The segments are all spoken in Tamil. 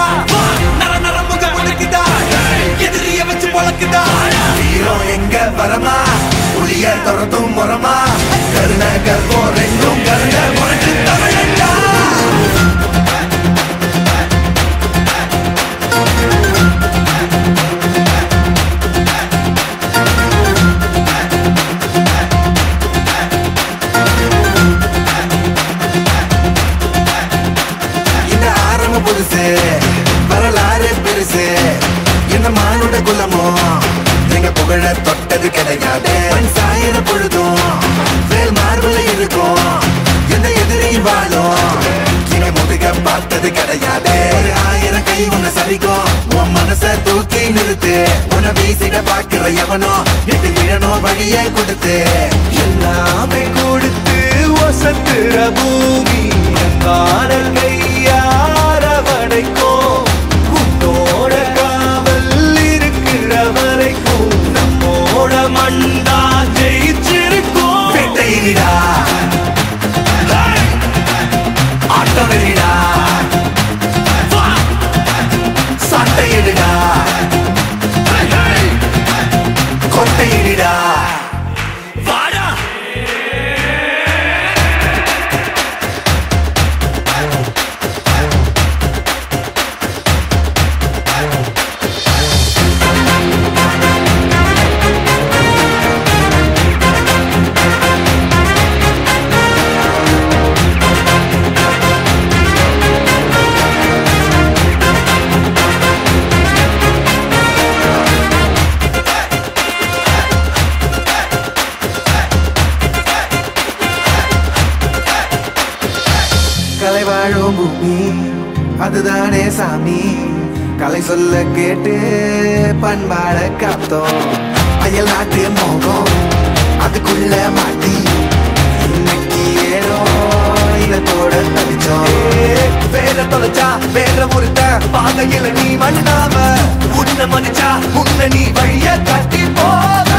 உனக்குதா நர நர முக உனக்குதா எதிரிய வச்சு பொழக்குதா ஹீரோ எங்க வரமா புளிய துரத்தும் முறமா கருண கர்ப்பம் ரெண்டும் கருண முரட்டு தமிழண்டா இந்த ஆரம்ப புதுசு வரலாறு பெருசு என்ன மானுட குலமோ எங்க புகழ தொட்டது கிடையாது சாயிர பொழுதும் வேல் மார்புல இருக்கும் எந்த எதிரியும் வாழும் எங்க முதுக பார்த்தது கிடையாது 1000 கை உன்னை சரிக்கும் உன் மனச தூக்கி நிறுத்து உன்னை வீசிட பாக்குற எவனோ எட்டு விழணும் வழியை கொடுத்து எல்லாமே கொடுத்து வசத்துற பூமி காணல் கையாரவனைக்கும் உன்னோட காவல் இருக்கிற வரைக்கும் நம்மோட மண்டா ஜெயிச்சிருக்கும் வெட்டையிடா ஆட்டம் வெளிடா சட்டையிடா கொட்டையிடா வாடா கலை வாழும் பூமி அதுதானே சாமி கலை சொல்ல கேட்டு பண்பாட காத்தோம் அயல் நாட்டு மோகம் அதுக்குள்ள மாட்டி இன்னைக்கு ஏனோ இனத்தோட தவிச்சோம் வேற தொலைச்சா வேற ஒருத்த பாதையில நீ மண்ணாம உன்னை மதிச்சா உன்னை நீ வழிய கட்டி போவ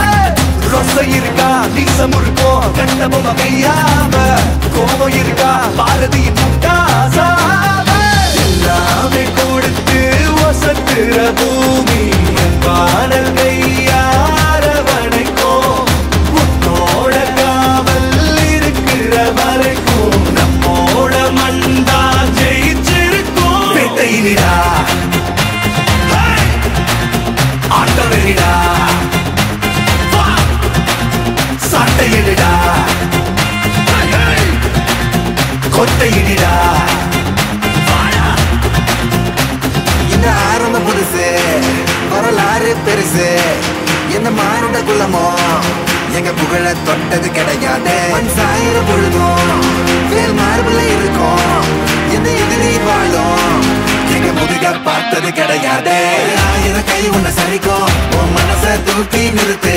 ரொச இருக்கா நீசம் இருக்கும் கண்ட பொம்மை கையாம கோபம் இருக்கா பாரதியின் முட்டாசாம எல்லாமே கொடுத்து வசத்துற பூமி காணல் கையாரவனைக்கும் உன்னோட காவல் இருக்கிற வரைக்கும் நம்மோட மண்டா ஜெயிச்சிருக்கும் வெட்டையிடா ஆட்டம் வெளிடா சட்டையிடா கொட்டையிடா இந்த ஆரம்ப புதுசு வரலாறு பெருசு என்ன மானுட குலமோ எங்க புகழ தொட்டது கிடையாது சாயிர பொழுதும் வேல் மார்புல இருக்கும் எந்த எதிரி வாழும் எங்க முதுக பார்த்தது கிடையாது 1000 கை உன்னை சரிக்கும் உன் மனச தூக்கி நிறுத்து